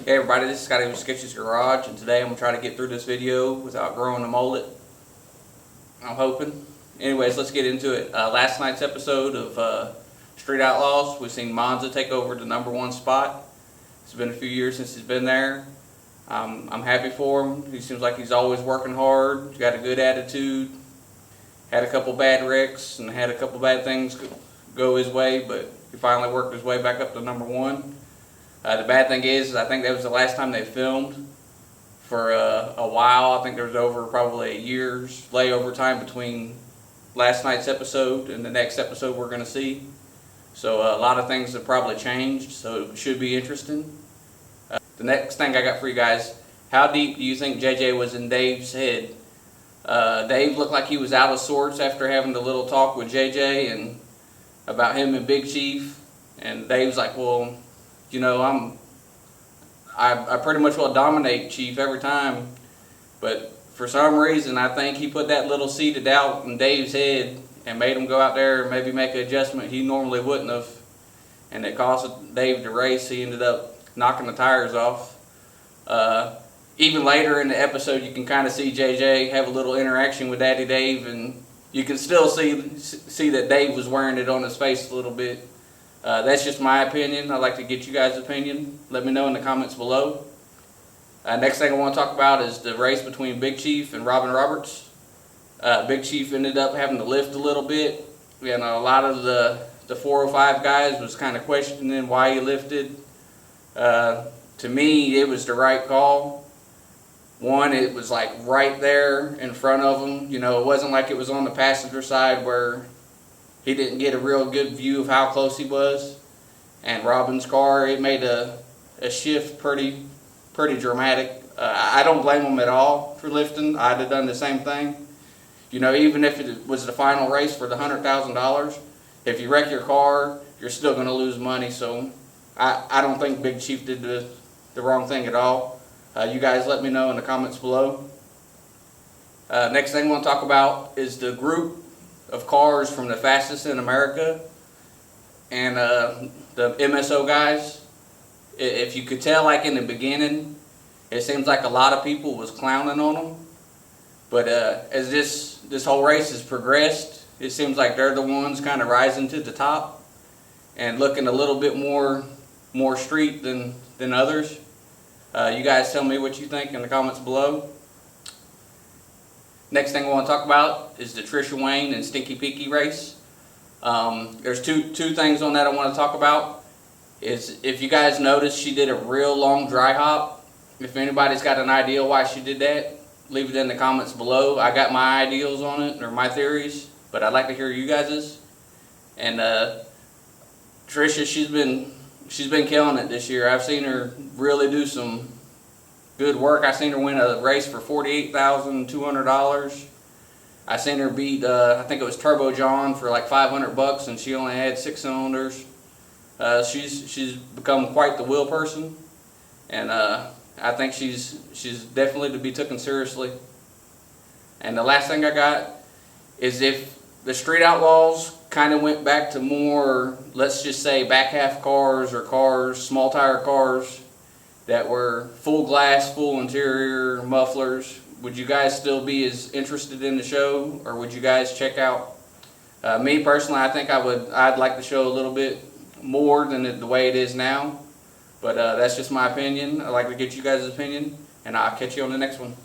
Hey everybody, this is Scotty with Sketches Garage, and today I'm going to try to get through this video without growing a mullet. I'm hoping. Anyways, let's get into it. Last night's episode of Street Outlaws, we've seen Monza take over the #1 spot. It's been a few years since he's been there. I'm happy for him. He seems like he's always working hard. He's got a good attitude. Had a couple bad wrecks and had a couple bad things go his way, but he finally worked his way back up to #1. The bad thing is, I think that was the last time they filmed for a while. I think there was over probably a year's layover time between last night's episode and the next episode we're going to see. So a lot of things have probably changed, so it should be interesting. The next thing I got for you guys, how deep do you think JJ was in Dave's head? Dave looked like he was out of sorts after having the little talk with JJ and about him and Big Chief. And Dave's like, well, you know, I pretty much will dominate Chief every time, but for some reason I think he put that little seed of doubt in Dave's head and made him go out there and maybe make an adjustment he normally wouldn't have, and it cost Dave the race. He ended up knocking the tires off. Even later in the episode, you can kind of see JJ have a little interaction with Daddy Dave, and you can still see that Dave was wearing it on his face a little bit. That's just my opinion. I'd like to get you guys' opinion. Let me know in the comments below. Next thing I want to talk about is the race between Big Chief and Robin Roberts. Big Chief ended up having to lift a little bit, and a lot of the 405 guys was kind of questioning why he lifted. To me, it was the right call. One, it was like right there in front of him. You know, it wasn't like it was on the passenger side where he didn't get a real good view of how close he was. And Robin's car, it made a shift pretty dramatic. I don't blame him at all for lifting. I'd have done the same thing. You know, even if it was the final race for the $100,000, if you wreck your car, you're still going to lose money. So I don't think Big Chief did the wrong thing at all. You guys let me know in the comments below. Next thing I want to talk about is the group of cars from the fastest in America and the MSO guys. If you could tell, like in the beginning, it seems like a lot of people was clowning on them, but as this whole race has progressed, it seems like they're the ones kind of rising to the top and looking a little bit more street than others. You guys tell me what you think in the comments below. Next thing I want to talk about is the Trisha Wayne and Stinky Peaky race. There's two things on that I want to talk about. Is if you guys noticed, she did a real long dry hop. If anybody's got an idea why she did that, leave it in the comments below. I got my ideas on it, or my theories, but I'd like to hear you guys's. And Trisha, she's been killing it this year. I've seen her really do some good work. I seen her win a race for $48,200. I seen her beat, I think it was Turbo John for like $500, and she only had 6 cylinders. She's become quite the wheel person, and I think she's definitely to be taken seriously. And the last thing I got is if the Street Outlaws kind of went back to more, let's just say, back half cars or cars, small tire cars that were full glass, full interior mufflers, would you guys still be as interested in the show, or would you guys check out? Me personally, I think I'd like the show a little bit more than the way it is now, but that's just my opinion. I'd like to get you guys' opinion, and I'll catch you on the next one.